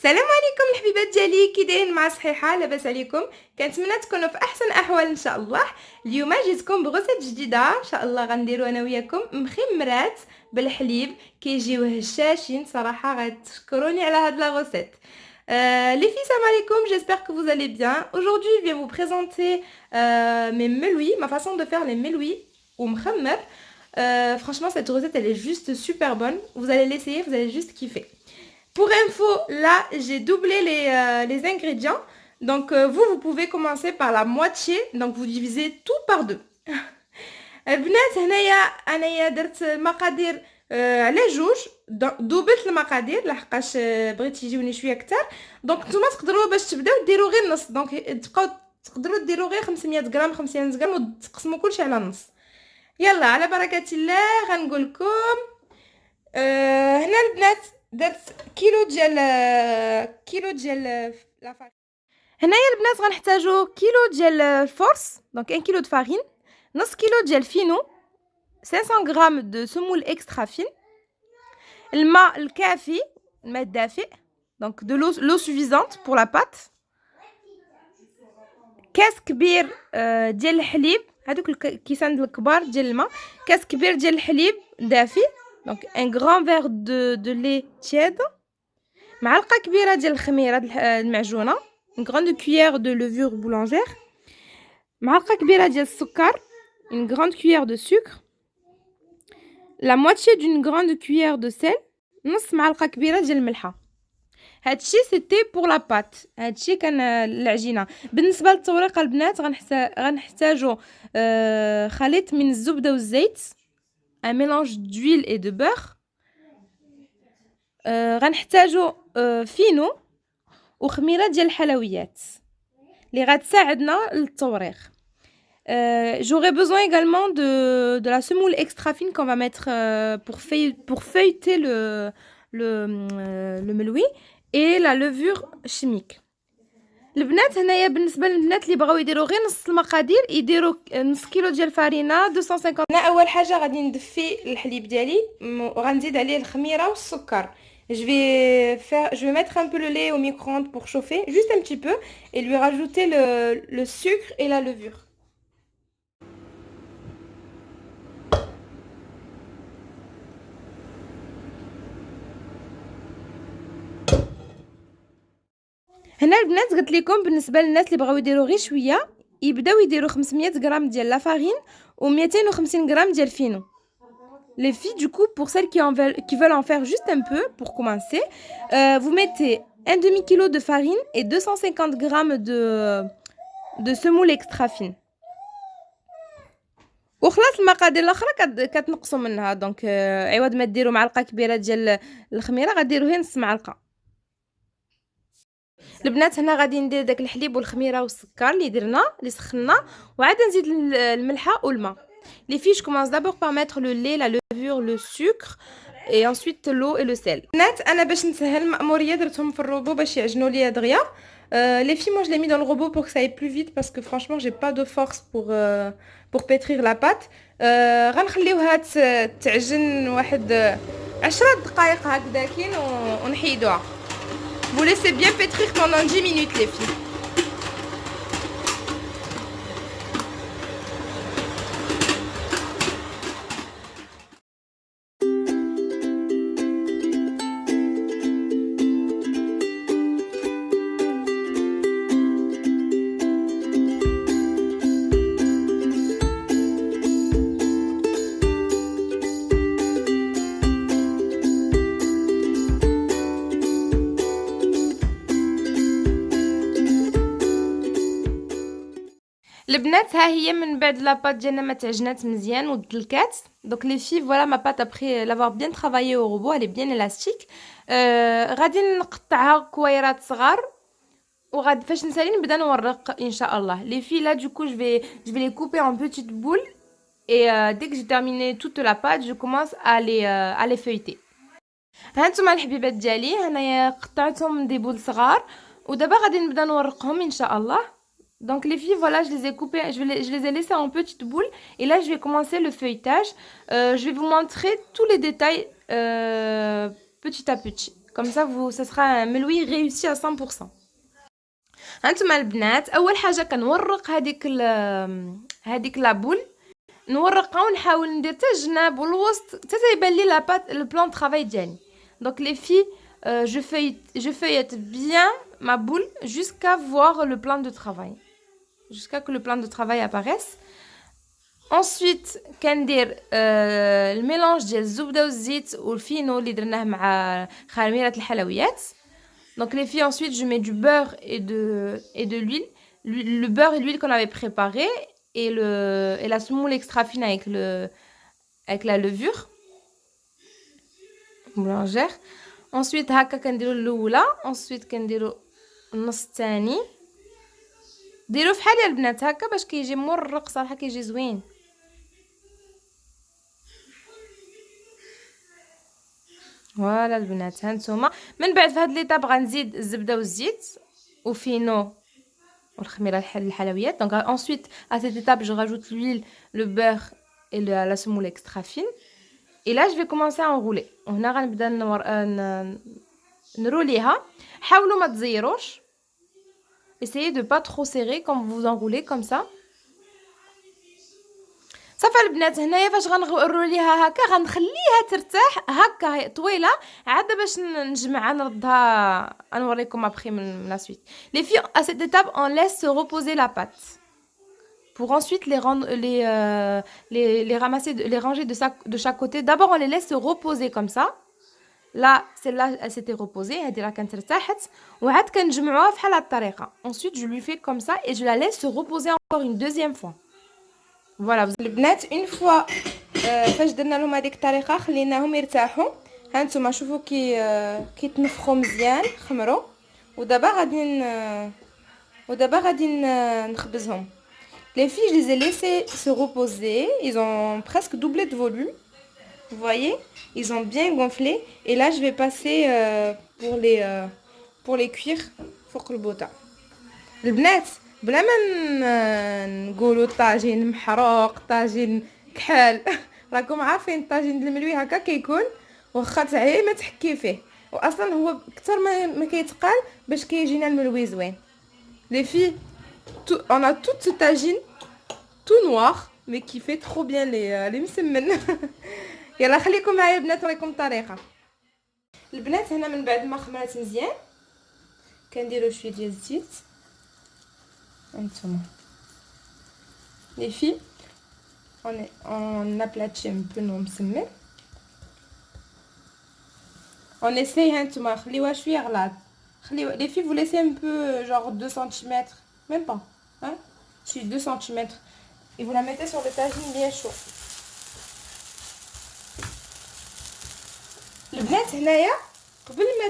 السلام عليكم الحبيبات ديالي، كي دايرين مع صحيحه؟ لاباس عليكم؟ كنتمنى تكونوا في احسن احوال ان شاء الله. اليوم جيتكم بغوسيت جديده ان شاء الله، غنديرو انا وياكم مخمرات بالحليب كيجيو هشاشين صراحه، غتشكروني على هاد لا غوسيت. Les filles, salam alaikum, j'espère que vous allez bien. Aujourd'hui, je vais vous présenter mes melouis, ma façon de faire les melouis ou mkhammer. Franchement, cette recette, elle est juste super bonne. Vous allez l'essayer, vous allez juste kiffer. Pour info, là, j'ai doublé les ingrédients. Donc, vous pouvez commencer par la moitié. Donc, vous divisez tout par deux. البنات هنايا انايا درت المقادير على جوج، دوبلت المقادير لحقاش بغيت يجيوني شويه كتر. دونك نتوما تقدروا باش تبداو ديروا غير نص، دونك تبقاو تقدروا ديروا غير 500 غرام 500 غرام وتقسموا كلشي على نص. يلا على بركه الله غنقول لكم. هنا البنات درت كيلو ديال لا فارين. هنايا البنات غنحتاجو كيلو ديال الفورس، دونك 1 كيلو د فارين، نص كيلو ديال فينو، 500 غرام دو سمول اكسترا فين، الماء الكافي، الماء الدافئ، دونك دو لو سوفيزونت بور لا بات، كاس كبير ديال الحليب، هادوك الكيسان الكبار ديال الماء، كاس كبير ديال الحليب دافي، دونك ان غران فيغ دو لي تياد، معلقه كبيره ديال الخميره المعجونه، une grande cuillère de levure boulangère، معلقه كبيره ديال السكر، une grande cuillère de sucre، la moitié d'une grande cuillère de sel، نص معلقه كبيره ديال الملحه. هادشي سيتي بور لا بات، هادشي كان العجينه. بالنسبه للتوريقه البنات غنحتاجو خليط من الزبده والزيت، un mélange d'huile et de beurre، غنحتاجو فينو وخميره ديال الحلويات اللي غتساعدنا للتوريق. J'aurais besoin également de la semoule extra fine qu'on va mettre pour feuilleter le meloui et la levure chimique. البنات هنايا بالنسبه للبنات اللي بغاو يديروا غير نص المقادير يديروا نص كيلو ديال الفارينه 250. انا اول حاجه غادي ندفي الحليب ديالي وغنزيد عليه الخميره والسكر. Je vais mettre un peu le lait au micro-ondes pour chauffer, juste un petit peu, et lui rajouter le sucre et la levure. هنا البنات قلت لكم بالنسبه للناس اللي بغاو يديروا غير شويه يبداو يديروا 500 غرام ديال لا فارين و250 غرام ديال الفينو. Les filles, du coup, pour celles qui veulent en faire juste un peu, pour commencer, vous mettez un demi-kilo de farine et 250 grammes de semoule extra fine. وخلاص المقادير الاخرى كتنقصوا منها. دونك عوض ما ديروا معلقه كبيره ديال الخميره غديروا غير نص معلقه. البنات هنا غادي ندير داك الحليب والخميره والسكر اللي درنا اللي سخنا، وعاد نزيد الملحه والماء. Les filles, je commence d'abord par mettre le lait, la levure, le sucre et ensuite l'eau et le sel. البنات انا باش نسهل المأموريه درتهم في الروبو باش يعجنوا ليا دغيا. Les filles, moi je l'ai mis dans le robot pour que ça aille plus vite parce que franchement j'ai pas de force pour pétrir la pâte. غنخليوها تعجن واحد 10 دقائق هكذاكين ونحيدوها. Vous laissez bien pétrir pendant 10 minutes les filles. البنات ها هي من بعد لاباط ديالنا ما تعجنات مزيان ودلكات. دونك لي في فوالا ما بات ابري لافوار بيان ترافايي او روبو الي بيان الاستيك. غادي نقطعها كويرات صغار وغادي فاش نسالي نبدا نورق ان شاء الله. لي في لا du coup je vais les couper en petites boules et dès que j'ai terminé toute la pâte je commence à les feuilleter. ها نتوما الحبيبات ديالي هنايا قطعتهم دي بول صغار ودابا غادي نبدا نورقهم ان شاء الله. Donc les filles, voilà, je les ai coupées, je les ai laissées en petites boules. Et là, je vais commencer le feuilletage. Je vais vous montrer tous les détails petit à petit. Comme ça, ça sera un meloui réussi à 100%. هانتوما البنات اول حاجه كنورق هذيك لابول، نورقها ونحاول ندير حتى الجناب والوسط حتى يبان لي لاباط لو بلان دو طرافاي ديالي. دونك لي في je feuillette bien ma boule jusqu'à voir le plan de travail, jusqu'à que le plan de travail apparaisse. Ensuite كندير الميلانج ديال الزبده والزيت والفينو اللي درناه مع خميره الحلويات. Donc les filles, ensuite je mets du beurre et de l'huile, le beurre et l'huile qu'on avait préparé et la semoule extra fine avec la levure boulangère. Ensuite هكا كنديروا الاولى، ensuite كنديروا النص الثاني. ديروا فحال البنات هكا باش كيجي مرق صراحه، كيجي زوين. فوالا البنات هانتوما. من بعد في هاد ليطاب غنزيد الزبده والزيت وفينو والخميره الحلويات. دونك ensuite à cette étape je rajoute l'huile, le beurre et la semoule extra fine. Et là je vais commencer à enrouler. وهنا غنبدا نروليها. حاولوا ما تزيروش. Essayez de pas trop serrer quand vous enroulez comme ça. صافي البنات هنايا فاش غنروليها هكا غنخليها ترتاح هكا طويله عاد باش نجمعها نردها نوريكم ابخي من لا سويت. Les filles, à cette étape on laisse se reposer la pâte pour ensuite les ramasser, les ranger de chaque côté. D'abord on les laisse se reposer comme ça. Là celle-là elle s'était reposée, هذه راه كانت ارتاحت وعاد كنجمعوها بحال هاد الطريقه. Ensuite je lui fais comme ça et je la laisse se reposer encore une deuxième fois. فوالا البنات اون فوا فاش درنا لهم هذيك الطريقه خليناهم يرتاحوا. هانتوما شوفوا كيتنفخوا مزيان خمروا. ودابا غادي نخبزهم. Les filles, je les ai laissés se reposer, ils ont presque doublé de volume. Vous voyez, ils ont bien gonflé et là je vais passer pour les cuire فوق البوطه. البنات بلا ما نقولوا طاجين محروق طاجين كحال راكم عارفين الطاجين ديال الملوي هكا كيكون واخا تعي ما تحكي فيه، واصلا هو اكثر ما كيتقال باش كيجينا الملوي زوين. Les filles, on a tout ce tagine tout noir mais qui fait trop bien les مسمن. يلا خليكم معايا البنات نوريكم الطريقه. البنات هنا من بعد ما خمرات مزيان كنديروا شويه ديال الزيت. Les filles, on aplatit un peu nos msemen. On essaye هانتوما خليوها شويه غلاط. Les filles, vous laissez un peu genre 2 cm, même pas, hein? Si 2 cm et vous la mettez sur le tagine bien chaud. البنات هنايا قبل ما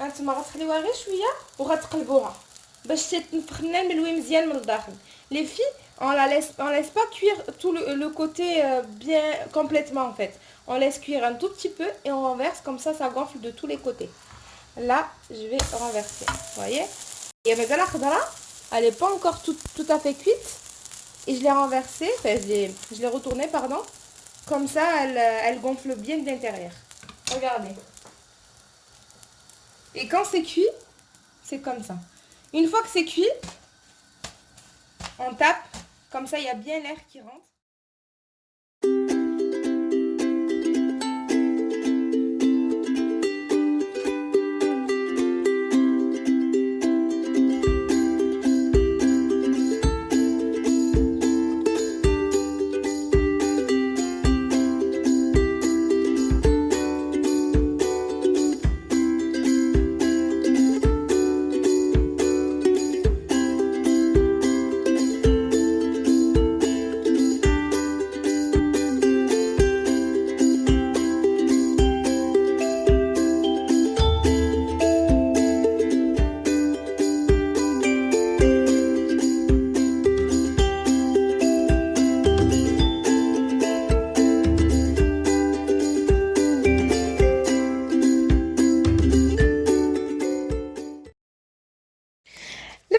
هانتوما غتخليوها غير شويه وغتقلبوها باش تنفخ لنا الملوي مزيان من الداخل. Les filles, on laisse pas cuire tout le côté bien complètement en fait. On laisse cuire un tout petit peu et on renverse comme ça gonfle de tous les côtés. Là, je vais renverser. Vous voyez? Et mazal la khadra, elle est pas encore tout à fait cuite et je l'ai renversée, enfin je l'ai retournée pardon. Comme ça elle gonfle bien de l'intérieur. Regardez. Et quand c'est cuit, c'est comme ça. Une fois que c'est cuit, on tape, comme ça il y a bien l'air qui rentre.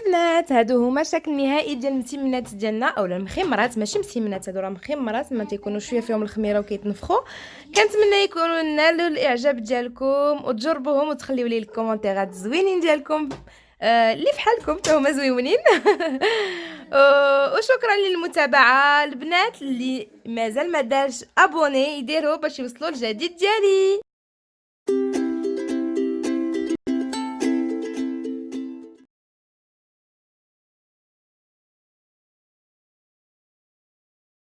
البنات هادو هما الشكل النهائي ديال مسمنات ديالنا اولا المخمرات، ماشي مسمنات، هادو راه مخمرات ما تيكونوا شويه فيهم الخميره وكيتنفخوا. كنتمنى يكونوا نالوا الاعجاب ديالكم وتجربوهم وتخليو لي الكومونتيرات الزوينين ديالكم، اللي فحالكم حتى هما زويونين. وشكرا للمتابعه. البنات اللي مازال ما دارش ابوني يديروا باش يوصلوا الجديد ديالي.